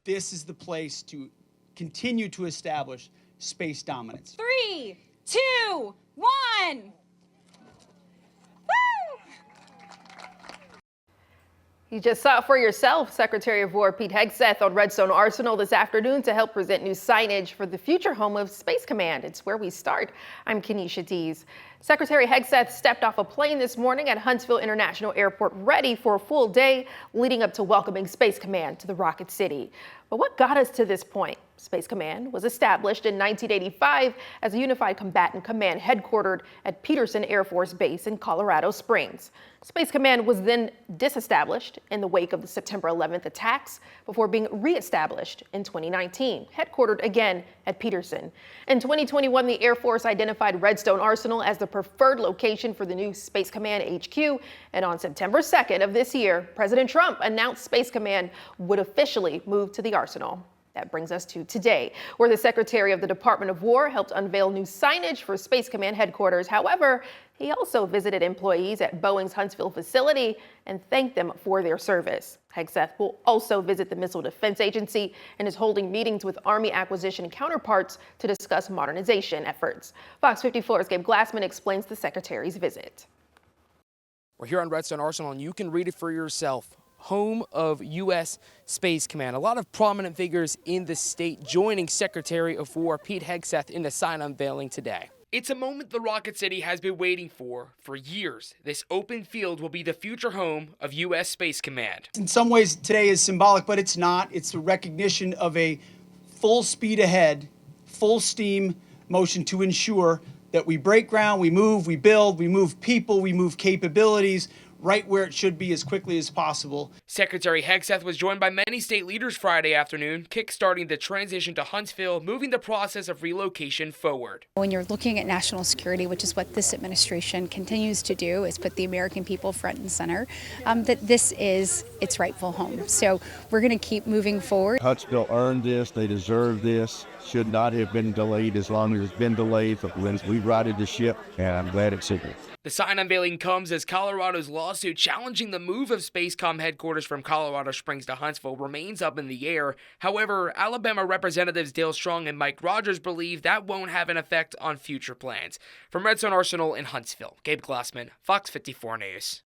this is the place to continue to establish space dominance. 3, 2, 1. You just saw it for yourself. Secretary of War Pete Hegseth on Redstone Arsenal this afternoon to help present new signage for the future home of Space Command. It's where we start. I'm Kenesha Dees. Secretary Hegseth stepped off a plane this morning at Huntsville International Airport ready for a full day leading up to welcoming Space Command to the Rocket City. But what got us to this point? Space Command was established in 1985 as a unified combatant command headquartered at Peterson Air Force Base in Colorado Springs. Space Command was then disestablished in the wake of the September 11th attacks before being reestablished in 2019, headquartered again at Peterson. In 2021, the Air Force identified Redstone Arsenal as the preferred location for the new Space Command HQ, and on September 2nd of this year, President Trump announced Space Command would officially move to the Arsenal. That brings us to today, where the Secretary of the Department of War helped unveil new signage for Space Command headquarters. However, he also visited employees at Boeing's Huntsville facility and thanked them for their service. Hegseth will also visit the Missile Defense Agency and is holding meetings with Army acquisition counterparts to discuss modernization efforts. Fox 54's Gabe Glassman explains the Secretary's visit. We're here on Redstone Arsenal, and you can read it for yourself. Home of U.S. Space Command. A lot of prominent figures in the state joining Secretary of War Pete Hegseth in the sign unveiling today. It's a moment the Rocket City has been waiting for years. This open field will be the future home of U.S. Space Command. In some ways, today is symbolic, but it's not. It's a recognition of a full speed ahead, full steam motion to ensure that we break ground, we move, we build, we move people, we move capabilities right where it should be as quickly as possible. Secretary Hegseth was joined by many state leaders Friday afternoon, kickstarting the transition to Huntsville, moving the process of relocation forward. When you're looking at national security, which is what this administration continues to do, is put the American people front and center, that this is its rightful home. So we're going to keep moving forward. Huntsville earned this. They deserve this. Should not have been delayed as long as it's been delayed. But we righted the ship, and I'm glad it's here. The sign unveiling comes as Colorado's lawsuit challenging the move of Spacecom headquarters from Colorado Springs to Huntsville remains up in the air. However, Alabama Representatives Dale Strong and Mike Rogers believe that won't have an effect on future plans. From Redstone Arsenal in Huntsville, Gabe Glassman, Fox 54 News.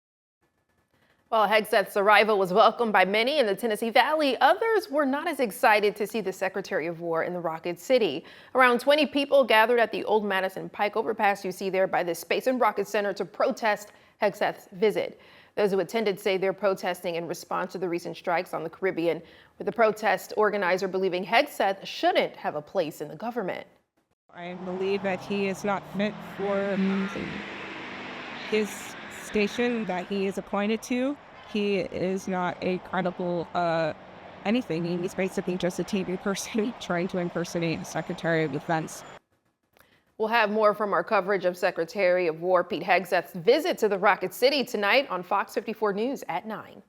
While Hegseth's arrival was welcomed by many in the Tennessee Valley, others were not as excited to see the Secretary of War in the Rocket City. Around 20 people gathered at the Old Madison Pike overpass you see there by the Space and Rocket Center to protest Hegseth's visit. Those who attended say they're protesting in response to the recent strikes on the Caribbean, with the protest organizer believing Hegseth shouldn't have a place in the government. I believe that he is not fit for his station that he is appointed to. He is not a credible anything. He's basically just a TV person trying to impersonate the Secretary of Defense. We'll have more from our coverage of Secretary of War Pete Hegseth's visit to the Rocket City tonight on Fox 54 News at 9.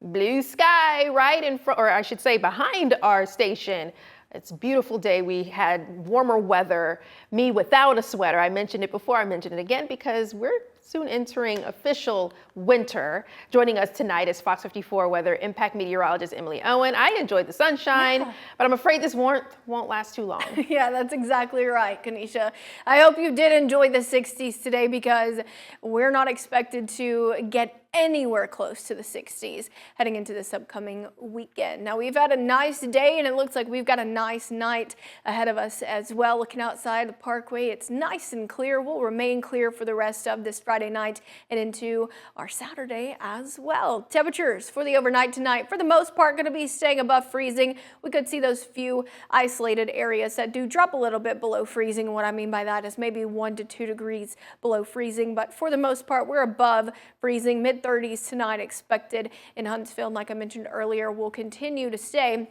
Blue sky right in front, or I should say behind our station. It's a beautiful day. We had warmer weather, me without a sweater. I mentioned it before, I mentioned it again because we're soon entering official winter. Joining us tonight is Fox 54 weather impact meteorologist Emily Owen. I enjoyed the sunshine, but I'm afraid this warmth won't last too long. Yeah, that's exactly right, Kenesha. I hope you did enjoy the 60s today because we're not expected to get anywhere close to the 60s heading into this upcoming weekend. Now, we've had a nice day and it looks like we've got a nice night ahead of us as well. Looking outside the parkway, it's nice and clear. We'll remain clear for the rest of this Friday night and into our Saturday as well. Temperatures for the overnight tonight, for the most part, going to be staying above freezing. We could see those few isolated areas that do drop a little bit below freezing. And what I mean by that is maybe 1 to 2 degrees below freezing. But for the most part, we're above freezing. Mid-30s tonight expected in Huntsville. And like I mentioned earlier, we'll continue to stay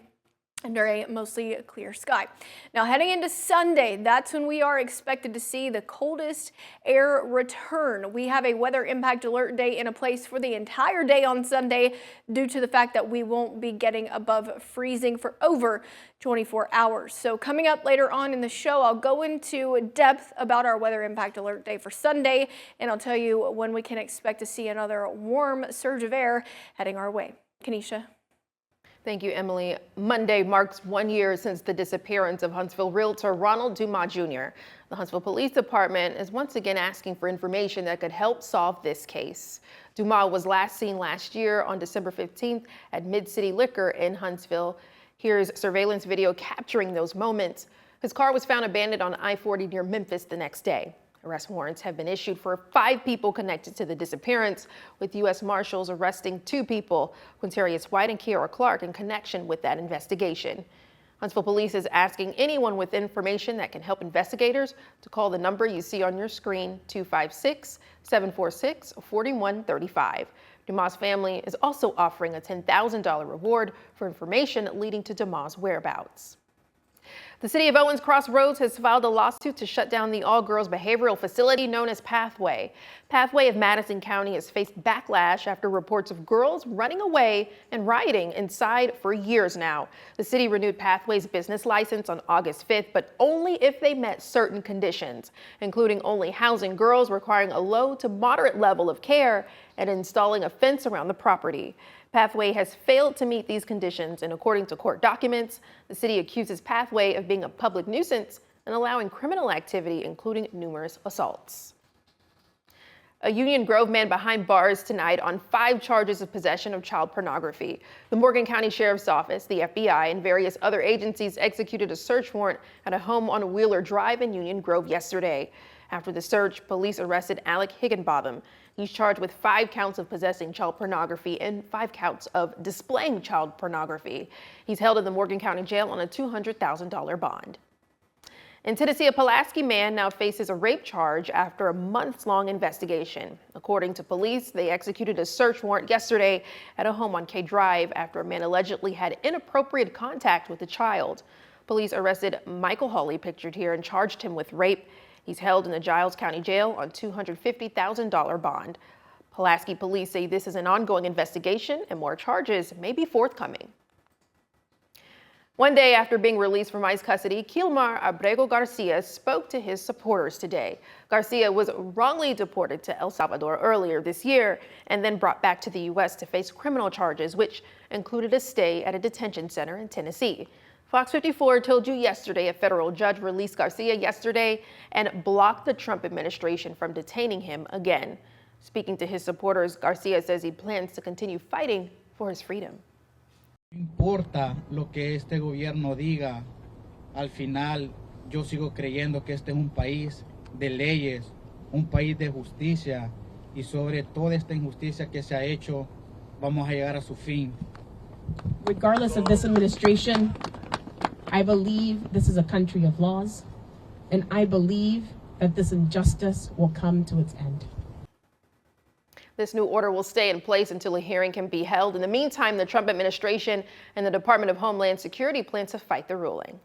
under a mostly clear sky. Now heading into Sunday, that's when we are expected to see the coldest air return. We have a weather impact alert day in place for the entire day on Sunday due to the fact that we won't be getting above freezing for over 24 hours. So coming up later on in the show, I'll go into depth about our weather impact alert day for Sunday, and I'll tell you when we can expect to see another warm surge of air heading our way. Kanisha. Thank you, Emily. Monday marks 1 year since the disappearance of Huntsville realtor Ronald Dumas Jr. The Huntsville Police Department is once again asking for information that could help solve this case. Dumas was last seen last year on December 15th at Mid-City Liquor in Huntsville. Here's surveillance video capturing those moments. His car was found abandoned on I-40 near Memphis the next day. Arrest warrants have been issued for 5 people connected to the disappearance, with U.S. Marshals arresting 2 people, Quintarius White and Kiara Clark, in connection with that investigation. Huntsville Police is asking anyone with information that can help investigators to call the number you see on your screen, 256-746-4135. Dumas' family is also offering a $10,000 reward for information leading to Dumas' whereabouts. The city of Owens Crossroads has filed a lawsuit to shut down the all-girls behavioral facility known as Pathway. Pathway of Madison County has faced backlash after reports of girls running away and rioting inside for years now. The city renewed Pathway's business license on August 5th, but only if they met certain conditions, including only housing girls, requiring a low to moderate level of care, and installing a fence around the property. Pathway has failed to meet these conditions, and according to court documents, the city accuses Pathway of being a public nuisance and allowing criminal activity, including numerous assaults. A Union Grove man behind bars tonight on 5 charges of possession of child pornography. The Morgan County Sheriff's Office, the FBI, and various other agencies executed a search warrant at a home on Wheeler Drive in Union Grove yesterday. After the search, police arrested Alec Higginbotham. He's charged with 5 counts of possessing child pornography and 5 counts of displaying child pornography. He's held in the Morgan County Jail on a $200,000 bond. In Tennessee, a Pulaski man now faces a rape charge after a months-long investigation. According to police, they executed a search warrant yesterday at a home on K Drive after a man allegedly had inappropriate contact with a child. Police arrested Michael Hawley, pictured here, and charged him with rape. He's held in the Giles County Jail on $250,000 bond. Pulaski police say this is an ongoing investigation and more charges may be forthcoming. One day after being released from ICE custody, Kilmar Abrego Garcia spoke to his supporters today. Garcia was wrongly deported to El Salvador earlier this year and then brought back to the U.S. to face criminal charges, which included a stay at a detention center in Tennessee. FOX54 told you yesterday a federal judge released Garcia yesterday and blocked the Trump administration from detaining him again. Speaking to his supporters, Garcia says he plans to continue fighting for his freedom. No importa lo que este gobierno diga, al final yo sigo creyendo que este es un país de leyes, un país de justicia, y sobre toda esta injusticia que se ha hecho, vamos a llegar a su fin. Regardless of this administration, I believe this is a country of laws, and I believe that this injustice will come to its end. This new order will stay in place until a hearing can be held. In the meantime, the Trump administration and the Department of Homeland Security plan to fight the ruling.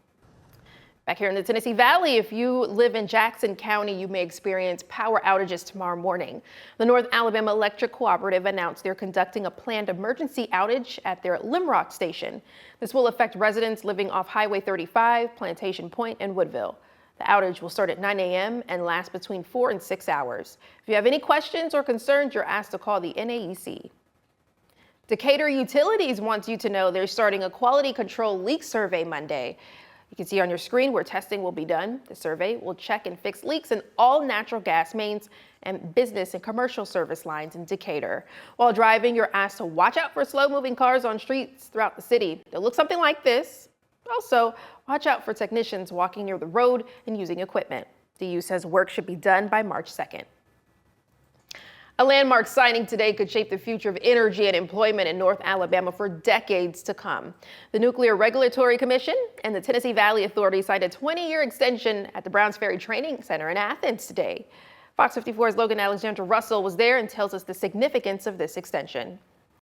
Back here in the Tennessee Valley, if you live in Jackson County, you may experience power outages tomorrow morning. The North Alabama Electric Cooperative announced they're conducting a planned emergency outage at their Limrock station. This will affect residents living off Highway 35, Plantation Point, and Woodville. The outage will start at 9 a.m. and last between 4 and 6 hours. If you have any questions or concerns, you're asked to call the NAEC. Decatur Utilities wants you to know they're starting a quality control leak survey Monday. You can see on your screen where testing will be done. The survey will check and fix leaks in all natural gas mains and business and commercial service lines in Decatur. While driving, you're asked to watch out for slow-moving cars on streets throughout the city. They'll look something like this. Also, watch out for technicians walking near the road and using equipment. DU says work should be done by March 2nd. A landmark signing today could shape the future of energy and employment in North Alabama for decades to come. The Nuclear Regulatory Commission and the Tennessee Valley Authority signed a 20-year extension at the Browns Ferry Training Center in Athens today. FOX54's Logan Alexander Russell was there and tells us the significance of this extension.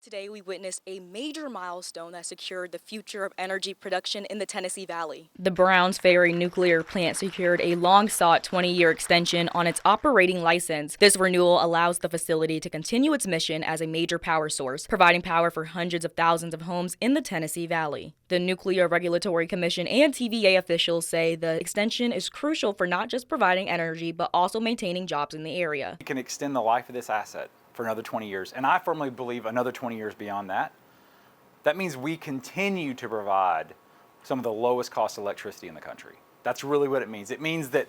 Today, we witnessed a major milestone that secured the future of energy production in the Tennessee Valley. The Browns Ferry nuclear plant secured a long-sought 20-year extension on its operating license. This renewal allows the facility to continue its mission as a major power source, providing power for hundreds of thousands of homes in the Tennessee Valley. The Nuclear Regulatory Commission and TVA officials say the extension is crucial for not just providing energy, but also maintaining jobs in the area. We can extend the life of this asset for another 20 years, and I firmly believe another 20 years beyond that. that means we continue to provide some of the lowest cost electricity in the country. That's really what it means. It means that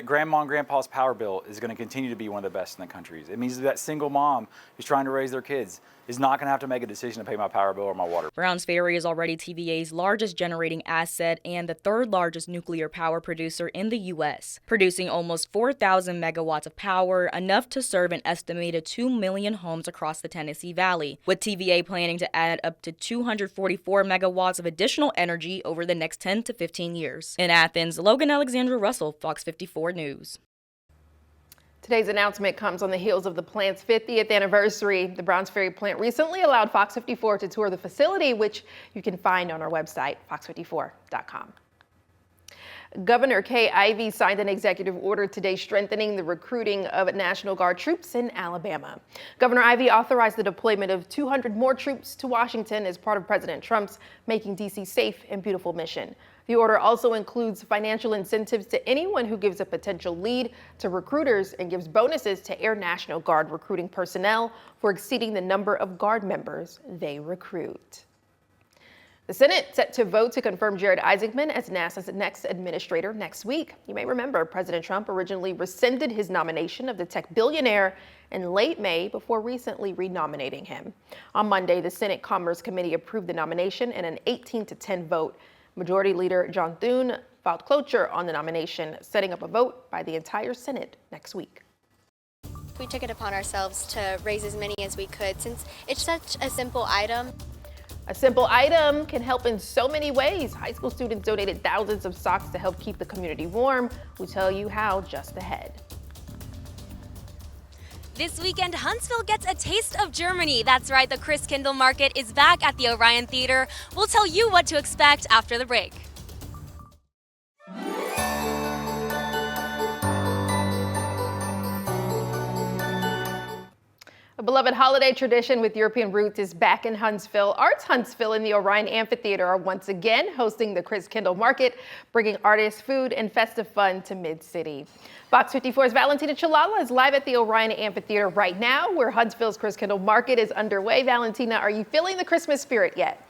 grandma and grandpa's power bill is going to continue to be one of the best in the country. It means that single mom who's trying to raise their kids is not going to have to make a decision to pay my power bill or my water. Browns Ferry is already TVA's largest generating asset and the third largest nuclear power producer in the U.S., producing almost 4,000 megawatts of power, enough to serve an estimated 2 million homes across the Tennessee Valley, with TVA planning to add up to 244 megawatts of additional energy over the next 10 to 15 years. In Athens, Logan Alexandra Russell, Fox 54 News. Today's announcement comes on the heels of the plant's 50th anniversary. The Browns Ferry plant recently allowed Fox 54 to tour the facility, which you can find on our website, fox54.com. Governor Kay Ivey signed an executive order today strengthening the recruiting of National Guard troops in Alabama. Governor Ivey authorized the deployment of 200 more troops to Washington as part of President Trump's Making D.C. Safe and Beautiful mission. The order also includes financial incentives to anyone who gives a potential lead to recruiters and gives bonuses to Air National Guard recruiting personnel for exceeding the number of Guard members they recruit. The Senate set to vote to confirm Jared Isaacman as NASA's next administrator next week. You may remember President Trump originally rescinded his nomination of the tech billionaire in late May before recently renominating him. On Monday, the Senate Commerce Committee approved the nomination in an 18-10 vote. Majority Leader John Thune filed cloture on the nomination, setting up a vote by the entire Senate next week. We took it upon ourselves to raise as many as we could since it's such a simple item. A simple item can help in so many ways. High school students donated thousands of socks to help keep the community warm. We'll tell you how just ahead. This weekend, Huntsville gets a taste of Germany. That's right, the Christkindl Market is back at the Orion Theater. We'll tell you what to expect after the break. A beloved holiday tradition with European roots is back in Huntsville. Arts Huntsville and the Orion Amphitheater are once again hosting the Christkindl Market, bringing artists, food, and festive fun to Mid-City. Fox 54's Valentina Chalala is live at the Orion Amphitheater right now, where Huntsville's Christkindl Market is underway. Valentina, are you feeling the Christmas spirit yet?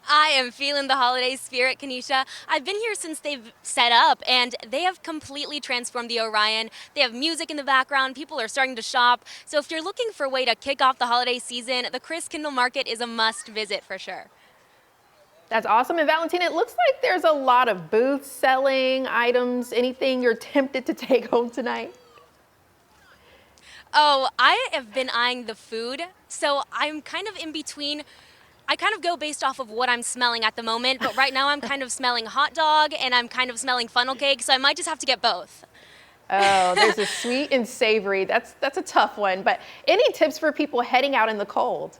I am feeling the holiday spirit, Kanisha. I've been here since they've set up, and they have completely transformed the Orion. They have music in the background. People are starting to shop. So if you're looking for a way to kick off the holiday season, the Christkindl Market is a must visit for sure. That's awesome. And Valentina, it looks like there's a lot of booths selling items. Anything you're tempted to take home tonight? Oh, I have been eyeing the food, so I'm kind of in between. I kind of go based off of what I'm smelling at the moment, but right now I'm kind of smelling hot dog and I'm kind of smelling funnel cake, so I might just have to get both. Oh, there's a sweet and savory. That's a tough one, but any tips for people heading out in the cold?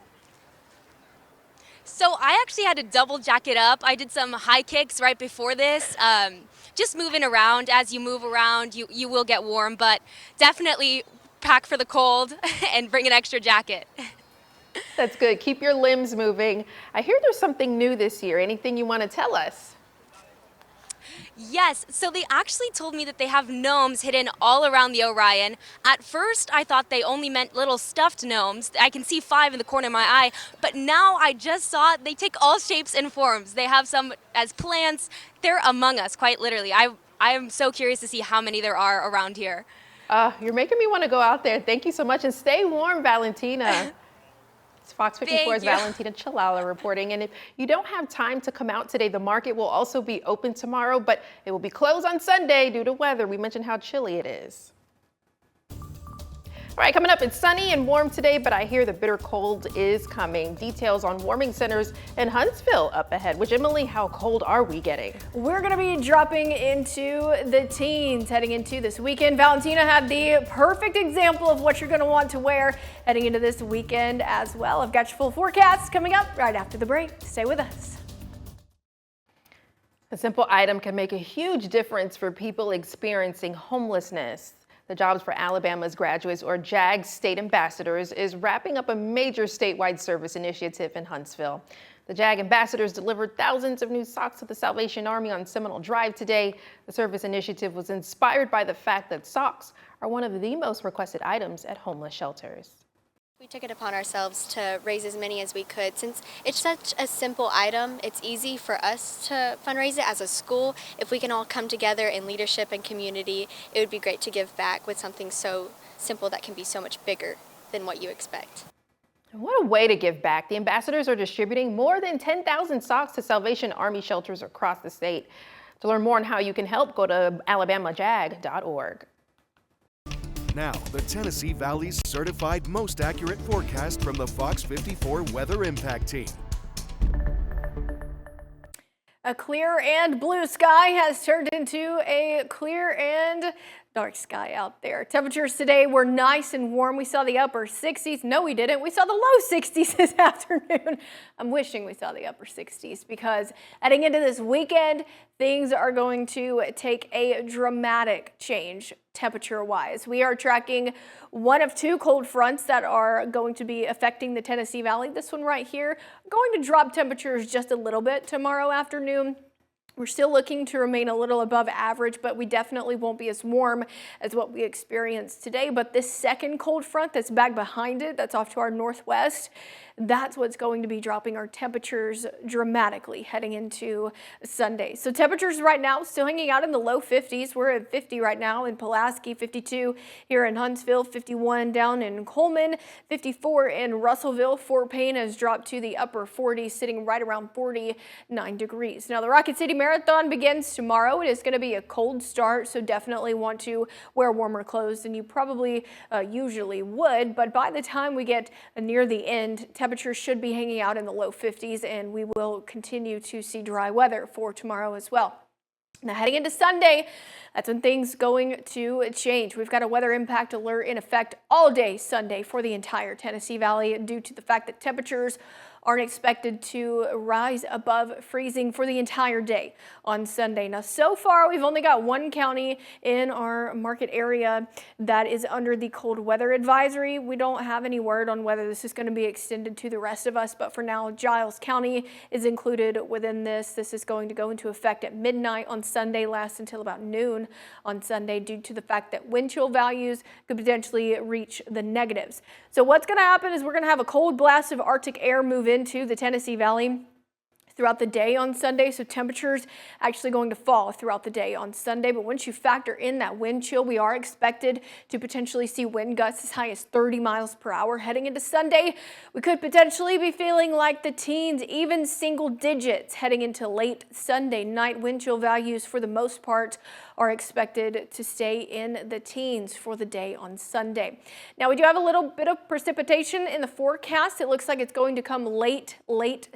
So I actually had to double jacket up. I did some high kicks right before this. Just moving around. As you move around, you will get warm, but definitely pack for the cold and bring an extra jacket. That's good. Keep your limbs moving. I hear there's something new this year. Anything you want to tell us? Yes, so they actually told me that they have gnomes hidden all around the Orion. At first, I thought they only meant little stuffed gnomes. I can see 5 in the corner of my eye, but now I just saw they take all shapes and forms. They have some as plants. They're among us, quite literally. I am so curious to see how many there are around here. You're making me want to go out there. Thank you so much, and stay warm, Valentina. It's Fox 54's Valentina Chalala reporting. And if you don't have time to come out today, the market will also be open tomorrow, but it will be closed on Sunday due to weather. We mentioned how chilly it is. All right, coming up, it's sunny and warm today, but I hear the bitter cold is coming. Details on warming centers in Huntsville up ahead. Which, Emily, how cold are we getting? We're going to be dropping into the teens heading into this weekend. Valentina had the perfect example of what you're going to want to wear heading into this weekend as well. I've got your full forecast coming up right after the break. Stay with us. A simple item can make a huge difference for people experiencing homelessness. The Jobs for Alabama's Graduates, or JAG State Ambassadors, is wrapping up a major statewide service initiative in Huntsville. The JAG Ambassadors delivered thousands of new socks to the Salvation Army on Seminole Drive today. The service initiative was inspired by the fact that socks are one of the most requested items at homeless shelters. We took it upon ourselves to raise as many as we could. Since it's such a simple item, it's easy for us to fundraise it as a school. If we can all come together in leadership and community, it would be great to give back with something so simple that can be so much bigger than what you expect. What a way to give back. The ambassadors are distributing more than 10,000 socks to Salvation Army shelters across the state. To learn more on how you can help, go to alabamajag.org. Now, the Tennessee Valley's certified most accurate forecast from the FOX54 Weather Impact Team. A clear and blue sky has turned into a clear and dark sky out there. Temperatures today were nice and warm. We saw the upper 60s. No, we didn't. We saw the low 60s this afternoon. I'm wishing we saw the upper 60s because heading into this weekend, things are going to take a dramatic change temperature-wise. We are tracking one of two cold fronts that are going to be affecting the Tennessee Valley. This one right here, going to drop temperatures just a little bit tomorrow afternoon. We're still looking to remain a little above average, but we definitely won't be as warm as what we experienced today. But this second cold front that's back behind it, that's off to our northwest, that's what's going to be dropping our temperatures dramatically heading into Sunday. So temperatures right now still hanging out in the low 50s. We're at 50 right now in Pulaski, 52 here in Huntsville, 51 down in Coleman, 54 in Russellville. Fort Payne has dropped to the upper 40s, sitting right around 49 degrees. Now the Rocket City Marathon begins tomorrow. It is going to be a cold start, so definitely want to wear warmer clothes than you probably usually would. But by the time we get near the end, temperatures should be hanging out in the low 50s, and we will continue to see dry weather for tomorrow as well. Now heading into Sunday, that's when things going to change. We've got a weather impact alert in effect all day Sunday for the entire Tennessee Valley due to the fact that temperatures aren't expected to rise above freezing for the entire day on Sunday. Now, so far, we've only got one county in our market area that is under the cold weather advisory. We don't have any word on whether this is going to be extended to the rest of us, but for now, Giles County is included within this. This is going to go into effect at midnight on Sunday, last until about noon on Sunday, due to the fact that wind chill values could potentially reach the negatives. So what's going to happen is we're going to have a cold blast of Arctic air move into the Tennessee Valley throughout the day on Sunday, so temperatures actually going to fall throughout the day on Sunday. But once you factor in that wind chill, we are expected to potentially see wind gusts as high as 30 miles per hour heading into Sunday. We could potentially be feeling like the teens, even single digits heading into late Sunday night. Wind chill values for the most part are expected to stay in the teens for the day on Sunday. Now we do have a little bit of precipitation in the forecast. It looks like it's going to come late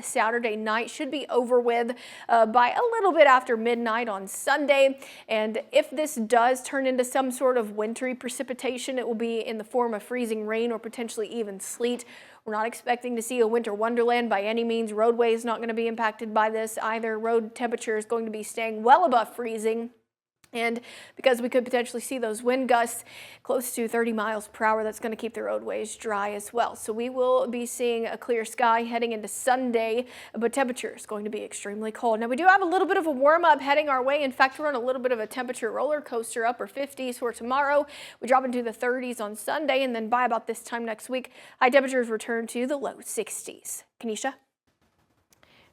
Saturday night. Should be over with by a little bit after midnight on Sunday. And if this does turn into some sort of wintry precipitation, it will be in the form of freezing rain or potentially even sleet. We're not expecting to see a winter wonderland by any means. Roadway is not going to be impacted by this either. Road temperature is going to be staying well above freezing. And because we could potentially see those wind gusts close to 30 miles per hour, that's going to keep the roadways dry as well. So we will be seeing a clear sky heading into Sunday, but temperature is going to be extremely cold. Now we do have a little bit of a warm up heading our way. In fact, we're on a little bit of a temperature roller coaster, upper 50s for tomorrow. We drop into the 30s on Sunday, and then by about this time next week, high temperatures return to the low 60s. Kanisha?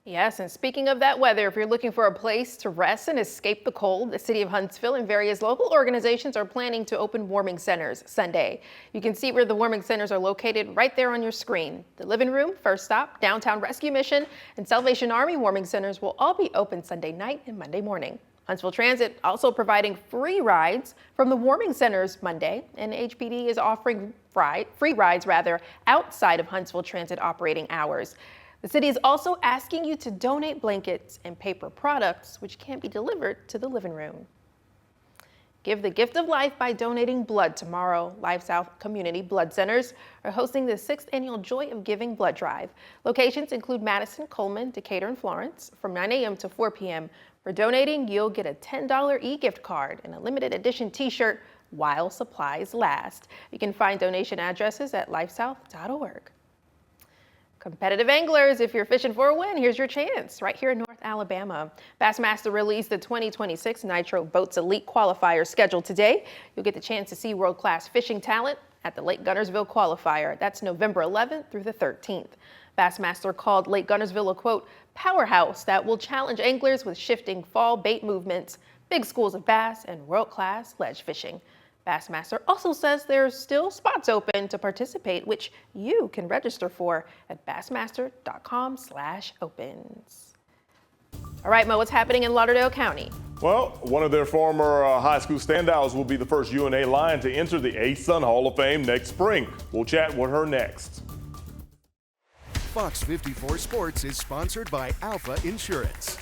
Yes, and speaking of that weather, if you're looking for a place to rest and escape the cold, the city of Huntsville and various local organizations are planning to open warming centers Sunday. You can see where the warming centers are located right there on your screen. The Living Room, First Stop, Downtown Rescue Mission, and Salvation Army warming centers will all be open Sunday night and Monday morning. Huntsville Transit also providing free rides from the warming centers Monday, and HPD is offering free rides outside of Huntsville Transit operating hours. The city is also asking you to donate blankets and paper products, which can be delivered to the living room. Give the gift of life by donating blood tomorrow. Life South Community Blood Centers are hosting the 6th annual Joy of Giving blood drive. Locations include Madison, Coleman, Decatur, and Florence from 9 a.m. to 4 p.m. For donating, you'll get a $10 e-gift card and a limited edition t-shirt while supplies last. You can find donation addresses at lifesouth.org. Competitive anglers, if you're fishing for a win, here's your chance right here in North Alabama. Bassmaster released the 2026 Nitro Boats Elite Qualifier schedule today. You'll get the chance to see world-class fishing talent at the Lake Gunnersville qualifier. That's November 11th through the 13th. Bassmaster called Lake Gunnersville a, quote, powerhouse that will challenge anglers with shifting fall bait movements, big schools of bass, and world-class ledge fishing. Bassmaster also says there's still spots open to participate, which you can register for at bassmaster.com/opens. All right, Mo, what's happening in Lauderdale County? Well, one of their former high school standouts will be the first UNA Lion to enter the ASUN Hall of Fame next spring. We'll chat with her next. Fox 54 Sports is sponsored by Alpha Insurance.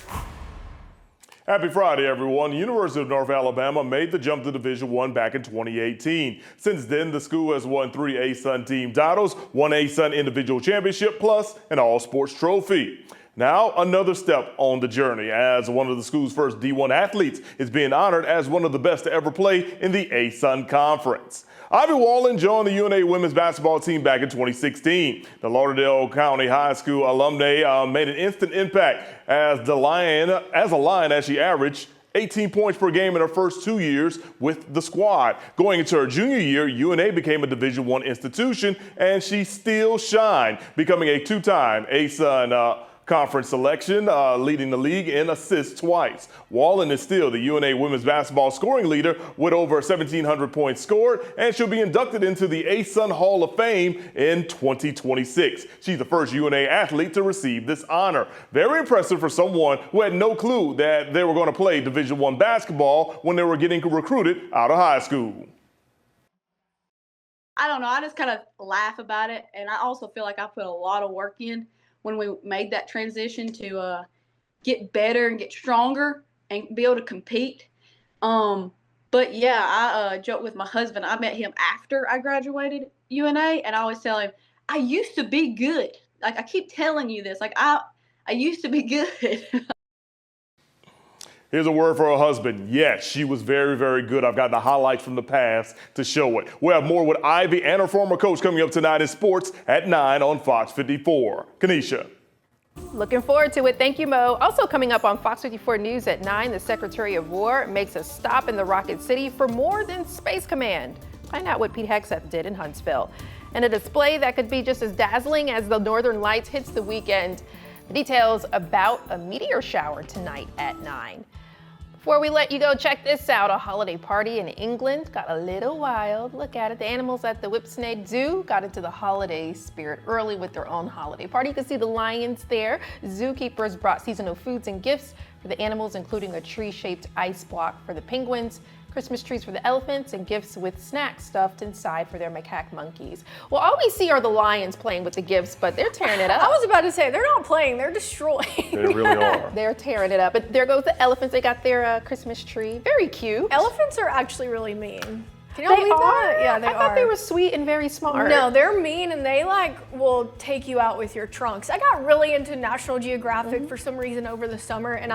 Happy Friday, everyone. The University of North Alabama made the jump to Division I back in 2018. Since then, the school has won 3 ASUN team titles, 1 ASUN individual championship, plus an all-sports trophy. Now, another step on the journey, as one of the school's first D1 athletes is being honored as one of the best to ever play in the ASUN Conference. Ivy Wallen joined the UNA women's basketball team back in 2016. The Lauderdale County High School alumnae made an instant impact as a Lion as she averaged 18 points per game in her first 2 years with the squad. Going into her junior year, UNA became a Division I institution, and she still shined, becoming a 2-time ASUN Conference selection, leading the league in assists twice. Wallen is still the UNA women's basketball scoring leader with over 1,700 points scored, and she'll be inducted into the ASUN Hall of Fame in 2026. She's the first UNA athlete to receive this honor. Very impressive for someone who had no clue that they were going to play Division I basketball when they were getting recruited out of high school. I don't know. I just kind of laugh about it, and I also feel like I put a lot of work in when we made that transition to get better and get stronger and be able to compete. But yeah, I joke with my husband. I met him after I graduated UNA, and I always tell him, I used to be good. Like, I keep telling you this. Like, I used to be good. Here's a word for her husband. Yes, she was very, very good. I've got the highlights from the past to show it. We'll have more with Ivy and her former coach coming up tonight in sports at 9 on Fox 54. Kanisha. Looking forward to it. Thank you, Mo. Also coming up on Fox 54 News at 9, the Secretary of War makes a stop in the Rocket City for more than Space Command. Find out what Pete Hegseth did in Huntsville. And a display that could be just as dazzling as the Northern Lights hits the weekend. The details about a meteor shower tonight at 9. Before we let you go, check this out. A holiday party in England got a little wild. Look at it. The animals at the Whipsnade Zoo got into the holiday spirit early with their own holiday party. You can see the lions there. Zookeepers brought seasonal foods and gifts for the animals, including a tree-shaped ice block for the penguins, Christmas trees for the elephants, and gifts with snacks stuffed inside for their macaque monkeys. Well, all we see are the lions playing with the gifts, but they're tearing it up. I was about to say, they're not playing, they're destroying. They really are. They're tearing it up. But there goes the elephants. They got their Christmas tree. Very cute. Elephants are actually really mean. Can you They believe that? are? Yeah, they I are. thought they were sweet and very smart. No, they're mean, and they will take you out with your trunks. I got really into National Geographic for some reason over the summer, and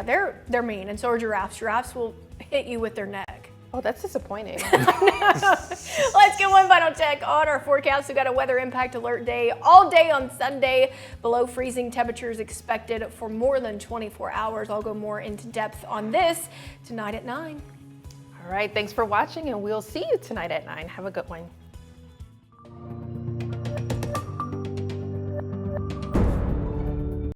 they're mean, and so are giraffes. Giraffes will hit you with their neck. Oh, that's disappointing. Let's get one final check on our forecast. We've got a weather impact alert day all day on Sunday. Below freezing temperatures expected for more than 24 hours. I'll go more into depth on this tonight at 9. All right, thanks for watching, and we'll see you tonight at 9. Have a good one.